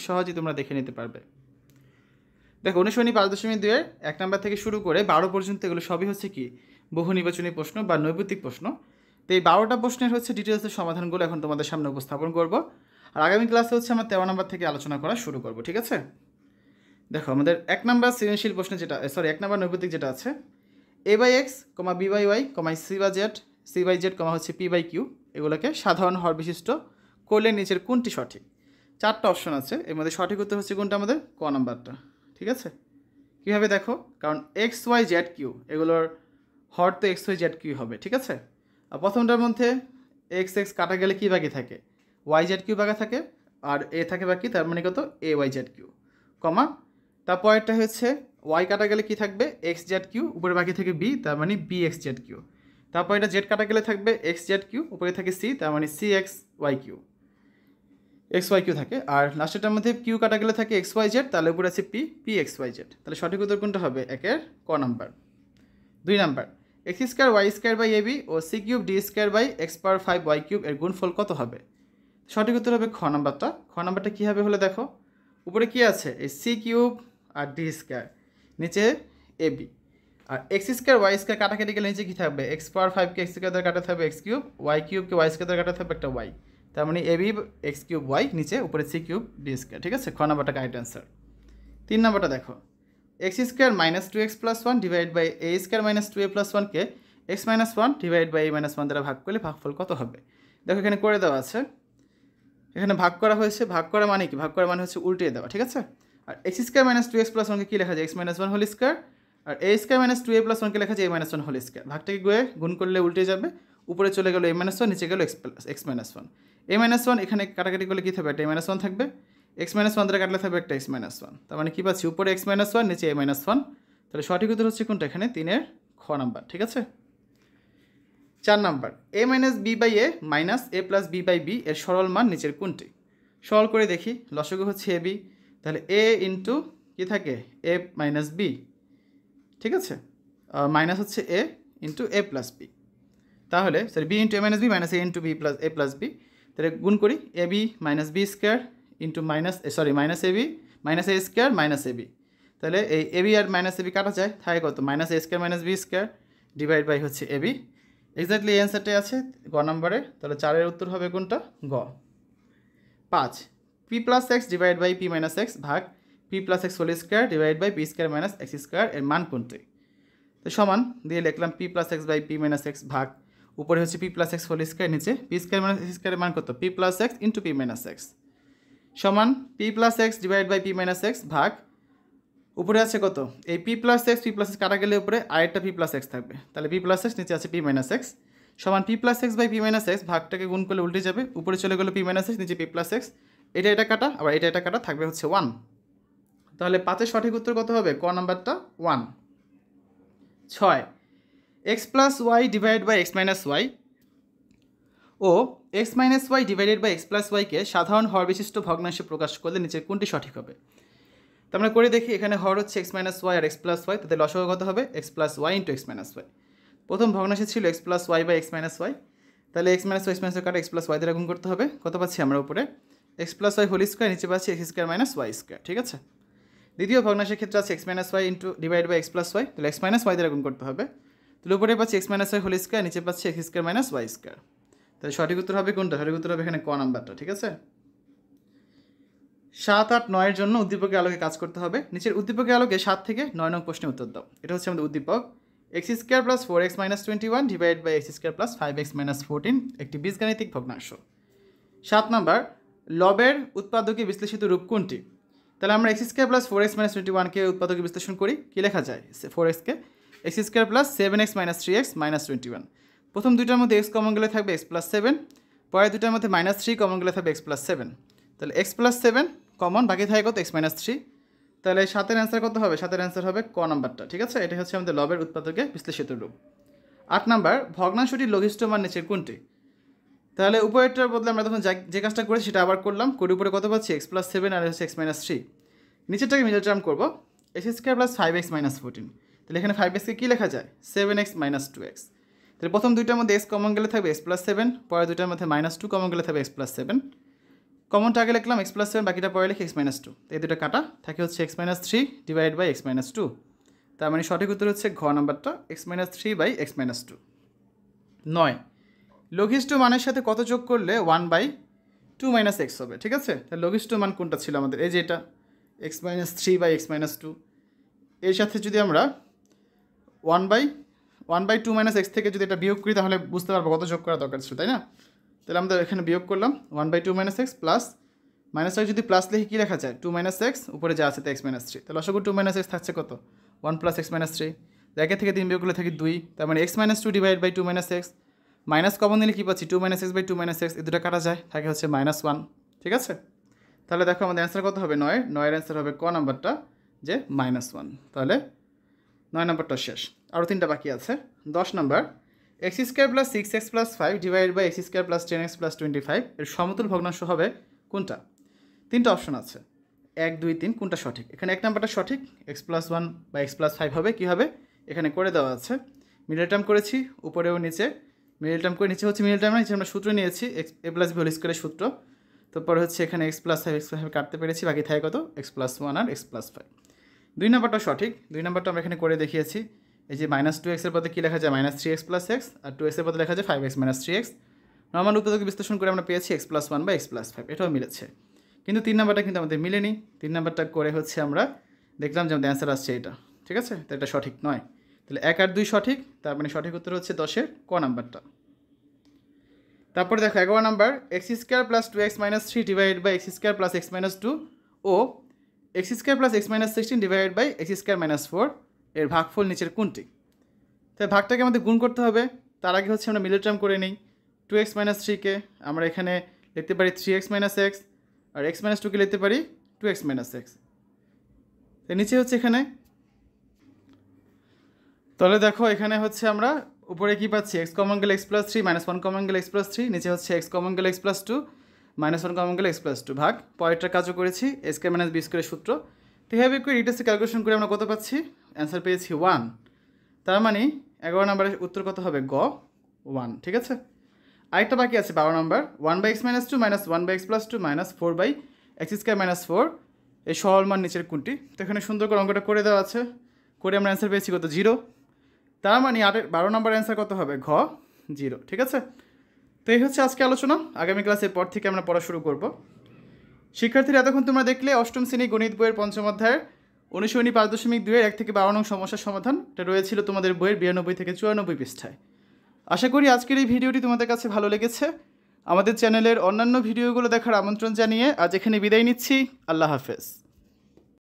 সহজেই তোমরা দেখে নিতে পারবে। দেখো অনুশীলনী 5.2 এর 1 নাম্বার থেকে শুরু করে 12 পর্যন্ত এগুলো সবই হচ্ছে কি বহু নির্বাচনী প্রশ্ন বা নৈর্ব্যক্তিক প্রশ্ন। তো এই 12টা প্রশ্নের হচ্ছে ডিটেলসের সমাধানগুলো এখন তোমাদের সামনে উপস্থাপন করব। আর আগামী ক্লাসে হচ্ছে আমরা 13 নাম্বার থেকে আলোচনা করা শুরু করব, ঠিক আছে? দেখো আমাদের 1 নাম্বার সৃজনশীল প্রশ্নে যেটা 1 নাম্বার নৈর্ব্যক্তিক যেটা আছে a/x, b/y, c/z, হচ্ছে p/q, এগুলোকে সাধারণ হর বিশিষ্ট করলে নিচের কোনটি সঠিক? 4টা অপশন আছে, এর মধ্যে সঠিক উত্তর হচ্ছে কোনটা? আমাদের ক নাম্বারটা, ঠিক আছে? কীভাবে দেখো, কারণ x, y, z, q এগুলোর হর তো x, y, z, q হবে, ঠিক আছে? আর প্রথমটার মধ্যে x কাটা গেলে কী বাকি থাকে? y, z, q বাকি থাকে, আর a থাকে বাকি, তার মানে কত? a, y, z, q, তারপরেরটা হচ্ছে y কাটা গেলে কি থাকবে? x, z, q, উপরে বাকি থেকে b, তার মানে b, x, z, q। তারপর এটা z কাটা গেলে থাকবে x, z, q, উপরে থাকে c, তার মানে c, x, y, q, x, y, q থাকে। আর লাস্টেরটার মধ্যে q কাটা গেলে থাকে x, y, z, তাহলে উপরে আছে p, p, x, y, z। তাহলে সঠিক উত্তর কোনটা হবে? একের ক number. 2 number x square y square by ab ও c cube d square by x power 5 y cube এর গুণফল কত হবে? সঠিক উত্তর হবে খ নাম্বারটা। খ নাম্বারটা কী হবে হলে দেখো, উপরে কি আছে? এই c কিউব আর d স্কোয়ার, নিচে ab, আর x স্কোয়ার y স্কোয়ার কাটাকাটি গেলে নিচে কী থাকবে? x পাওয়ার 5কে x স্কোয়ার দ্বারা কাটা থাকবে x cube, y কিউবকে y square দ্বারা কাটা থাকবে একটা y, তার মানে ab x কিউব y, নিচে উপরে c কিউব d স্কোয়ার, ঠিক আছে? খ নাম্বারটা কারেক্ট অ্যান্সার। 3 নাম্বারটা দেখো, x square minus 2x plus 1 divide by a square minus 2a plus 1কে x minus 1 divide by a minus 1 দ্বারা ভাগ করলে ভাগফল কত হবে? দেখো এখানে করে দেওয়া আছে, এখানে ভাগ করা হয়েছে। ভাগ করা মানে কি? ভাগ করা মানে হচ্ছে উল্টিয়ে দেওয়া, ঠিক আছে? আর x square minus 2x plus 1কে কী লেখা যায়? x মাইনাস 1 হোল স্কোয়ার, আর a square minus 2a plus 1কে লেখা যায় a মাইনাস 1 হোল স্কোয়ার। ভাগটাকে গুণ করলে উল্টে যাবে, উপরে চলে গেল a মাইনাস 1, নিচে গেল x মাইনাস 1। a মাইনাস 1 এখানে কাটাকাটি করলে কী থাকবে? একটা a মাইনাস 1 থাকবে, x মাইনাস 1 দ্বারা কাটলে থাকবে একটা x মাইনাস 1, তার মানে কী পাচ্ছি? উপরে x মাইনাস 1, নিচে a মাইনাস 1। তাহলে সঠিক উত্তর হচ্ছে কোনটা? এখানে 3-এর খ নাম্বার, ঠিক আছে? 4 number a minus b by a minus a plus b by b এর সরল মান নিচের কোনটি? সরল করে দেখি, লসগু হচ্ছে ab, তাহলে a ইন্টু কী থাকে? a মাইনাস b, ঠিক আছে? মাইনাস হচ্ছে a into a plus b, তাহলে sorry b into a minus b minus a into b plus a plus b, তাহলে গুণ করি ab minus b square into minus ab minus a square minus ab, তাহলে এই ab আর minus ab কাটা যায়, থাকে কত? Minus a square minus b square divide by হচ্ছে ab। এক্স্যাক্টলি এই অ্যান্সারটাই আছে গ নম্বরে, তাহলে 4-এর উত্তর হবে কোনটা? গ। 5 p plus x divide by p minus x ভাগ p plus x whole square divide by p square minus x square এর মান কোনটি? তো সমান দিয়ে লিখলাম p plus x by p minus x ভাগ, উপরে হচ্ছে p plus x whole square, নিচে p স্কোয়ার মাইনাস এক্স স্কোয়ারের মান কত? p plus x into p minus x সমান p plus x divide by p minus x ভাগ, উপরে আছে কত? এই p প্লাস এক্স কাটা গেলে উপরে আরেকটা p প্লাস এক্স থাকবে, তাহলে p প্লাস এক্স, নিচে আছে p মাইনাস এক্স সমান p plus x by p minus x, ভাগটাকে গুণ করলে উল্টে যাবে, উপরে চলে গেলো p মাইনাস এক্স, নিচে p প্লাস এক্স, এটা কাটা, আবার এটা কাটা, থাকবে হচ্ছে 1। তাহলে 5-এর সঠিক উত্তর কত হবে? ক নাম্বারটা 1। 6 x plus y divide by x minus y ও x minus y divided by x plus ওয়াইকে সাধারণ হর বিশিষ্ট ভগ্নাংশে প্রকাশ করলে নিচের কোনটি সঠিক হবে? তো আমরা করে দেখি, এখানে হর হচ্ছে এক্স মাইনাস ওয়াই আর এক্স প্লাস ওয়াই, তাদের লসাগু কত হবে? X plus y into x minus y. প্রথম ভগ্নাংশে ছিল x plus y by x minus y, তাহলে এক্স মাইনাস ওয়াই কাটা এক্স প্লাস ওয়াই দ্বারা গুণ করতে হবে। কত পাচ্ছি আমরা? উপরে x plus y whole square, নিচে পাচ্ছি x square minus y square, ঠিক আছে? দ্বিতীয় ভগ্নাংশের ক্ষেত্রে আছে x minus y into divide by x plus y, তাহলে এক্স মাইনাস ওয়াই দ্বারা গুণ করতে হবে। তাহলে উপরে পাচ্ছি x minus y whole square, নিচে পাচ্ছি x square minus y square. তাহলে সঠিক উত্তর হবে কোনটা? সঠিক উত্তর হবে এখানে ক নাম্বারটা, ঠিক আছে? 7, 8, 9-এর জন্য উদ্দীপকের আলোকে কাজ করতে হবে। নিচের উদ্দীপকের আলোকে 7 থেকে 9 নং প্রশ্নের উত্তর দাও। এটা হচ্ছে আমাদের উদ্দীপক, x square plus 4x minus 21 divide by x square plus 5x minus 14 একটি বীজগাণিতিক ভগ্নাংশ। 7 নাম্বার লবের উৎপাদকে বিশ্লেষিত রূপ কোনটি? তাহলে আমরা x square plus 4x minus 21কে উৎপাদকে বিশ্লেষণ করি, কী লেখা যায়? 4xকে x square plus 7x minus 3x minus 21। প্রথম দুইটার মধ্যে এক্স কমন গেলে থাকবে এক্স প্লাস 7, পরের দুটার মধ্যে মাইনাস 3 কমন গেলে থাকবে এক্স প্লাস 7, তাহলে এক্স প্লাস 7 কমন, বাকি থাকে কত? X minus 3। তাহলে 7-এর অ্যান্সার কত হবে? 7-এর অ্যান্সার হবে ক নাম্বারটা, ঠিক আছে? এটা হচ্ছে আমাদের লবের উৎপাদকে বিশ্লেষিত রূপ। 8 নাম্বার ভগ্নাংশটির লঘিষ্ঠ মান নিচের কোনটি? তাহলে উপরেরটার বদলে আমরা তখন যে কাজটা করেছি সেটা আবার করলাম, করে উপরে কত পাচ্ছি? এক্স প্লাস 7 আর হচ্ছে এক্স মাইনাস 3। নিচেরটাকে মিডল টার্ম করবো, x square plus 5x minus 14, তাহলে এখানে 5xকে কী লেখা যায়? 7x minus 2x। তাহলে প্রথম দুইটার মধ্যে এক্স কমন গেলে থাকবে এক্স প্লাস 7, পরের দুইটার মধ্যে মাইনাস 2 কমন গেলে থাকবে এক্স প্লাস 7, কমনটা আগে লিখলাম এক্স প্লাস 7, বাকিটা পরে লিখে এক্স মাইনাস 2। তো এই দুটো কাটা থাকে হচ্ছে x minus 3 divide by x minus 2। তার মানে সঠিক উত্তর হচ্ছে ঘ নাম্বারটা, x minus 3 by x minus 2। 9, লঘিষ্ঠ মানের সাথে কত যোগ করলে 1/2 মাইনাস এক্স হবে? ঠিক আছে, তাহলে লঘিষ্ঠ মান কোনটা ছিল আমাদের? এই যে এটা x minus 3 by x minus 2, এর সাথে যদি আমরা 1/2 মাইনাস এক্স থেকে যদি এটা বিয়োগ করি তাহলে বুঝতে পারবো কত যোগ করা দরকার ছিল, তাই না? তাহলে আমরা এখানে বিয়োগ করলাম 1/2 মাইনাস এক্স প্লাস মাইনাসটা যদি প্লাস লিখে কী লেখা যায় 2 মাইনাস এক্স, উপরে যা আছে তো এক্স মাইনাস 3। তাহলে লসাগু 2 মাইনাস এক্স থাকছে কত? 1 প্লাস এক্স মাইনাস 3। একের থেকে 3 বিয়োগ করলে থাকে 2, তার মানে x minus 2 divide by 2 minus x. Minus common নিলে কী পাচ্ছি? 2 minus x by 2 minus x, এই দুটো কাটা যায়, থাকে হচ্ছে -1। ঠিক আছে, তাহলে দেখো আমাদের অ্যান্সার কত হবে? 9 অ্যান্সার হবে ক নাম্বারটা, যে -1। তাহলে 9 নাম্বারটা শেষ, আরও 3টা বাকি আছে। 10 number, x square plus 6x plus 5 divide by x square plus 10x plus 25 এর সমতুল ভগ্নাংশ হবে কোনটা? 3টা অপশন আছে, 1, 2, 3, কোনটা সঠিক? এখানে 1 নাম্বারটা সঠিক, এক্স প্লাস 1 বা এক্স প্লাস 5 হবে। কী হবে? এখানে করে দেওয়া আছে, মিডল টার্ম করেছি উপরেও নিচে, মিডল টার্ম করে নিচে হচ্ছে মিডল টার্ম, নিচে আমরা সূত্র নিয়েছি এক্স এ প্লাস বি হোল স্কোয়ারের সূত্র। তারপরে হচ্ছে এখানে এক্স প্লাস 5 কাটতে পেরেছি, বাকি থাকে কত? এক্স প্লাস 1 আর এক্স প্লাস 5। 2 নাম্বারটা সঠিক, 2 নাম্বারটা আমরা এখানে করে দেখিয়েছি। এই যে -2x এর পদে কী লেখা যায়? -3x প্লাস এক্স, আর 2x এর পদে লেখা যায় 5x মাইনাস 3x। নর্মাল উৎপাদক বিশ্লেষণ করে আমরা পেয়েছি এক্স প্লাস 1 বা এক্স প্লাস 5, এটাও মিলেছে। কিন্তু 3 নাম্বারটা কিন্তু আমাদের মিলেনি। 3 নাম্বারটা করে হচ্ছে আমরা দেখলাম যে আমাদের অ্যান্সার আসছে এটা। ঠিক আছে, তো এটা সঠিক নয়। তাহলে 1 আর 2 সঠিক, তার মানে সঠিক উত্তর হচ্ছে 10-এর ক নাম্বারটা। তারপরে দেখো 11 number, x square plus 2x minus 3 divide by x square plus x minus 2 ও x square plus x minus 16 divide by x square minus 4 এর ভাগফল নিচের কোনটি? তাই ভাগটাকে আমাদের গুণ করতে হবে। তার আগে হচ্ছে আমরা মিডল টার্ম করে নিই। 2x মাইনাস 3কে আমরা এখানে লিখতে পারি 3x মাইনাস এক্স, আর x মাইনাস 2কে লিখতে পারি 2x মাইনাস এক্স। তো নিচে হচ্ছে এখানে, তাহলে দেখো এখানে হচ্ছে আমরা উপরে কী পাচ্ছি? এক্স কমন গেলে এক্স প্লাস 3, -1 কমন গেলে এক্স প্লাস 3, নিচে হচ্ছে এক্স কমন গেলে এক্স প্লাস 2, -1 কমন গেলে এক্স প্লাস 2 ভাগ পরেরটার কাজও করেছি এ স্কোয়ার মাইনাস বি স্কোয়ারের সূত্র। তো এভাবে করে ডিটেলসে ক্যালকুলেশন করে আমরা কত পাচ্ছি? অ্যান্সার পেয়েছি 1। তার মানে 11 নম্বরের উত্তর কত হবে? গ 1। ঠিক আছে, আরেকটা বাকি আছে 12 নম্বর, 1/x minus 2 minus 1/x plus 2 minus 4/x square minus 4 এই সরল মান নিচের কোনটি? তো এখানে সুন্দর করে অঙ্কটা করে দেওয়া আছে, করে আমরা অ্যান্সার পেয়েছি কত? 0। তার মানে 12 নম্বর অ্যান্সার কত হবে? ঘ 0। ঠিক আছে, তো এই হচ্ছে আজকে আলোচনা। আগামী ক্লাসের পর থেকে আমরা পড়া শুরু করব। শিক্ষার্থীরা এতক্ষণ তোমরা দেখলে অষ্টম শ্রেণী গণিত বইয়ের 5ম অধ্যায়ের অনুশীলনী 5.2 1 থেকে 12 নং সমস্যার সমাধান। এটা রয়েছিল তোমাদের বইয়ের 92 থেকে 94 পৃষ্ঠায়। আশা করি আজকের এই ভিডিওটি তোমাদের কাছে ভালো লেগেছে। আমাদের চ্যানেলের অন্যান্য ভিডিওগুলো দেখার আমন্ত্রণ জানিয়ে আজ এখানে বিদায় নিচ্ছি। আল্লাহ হাফেজ।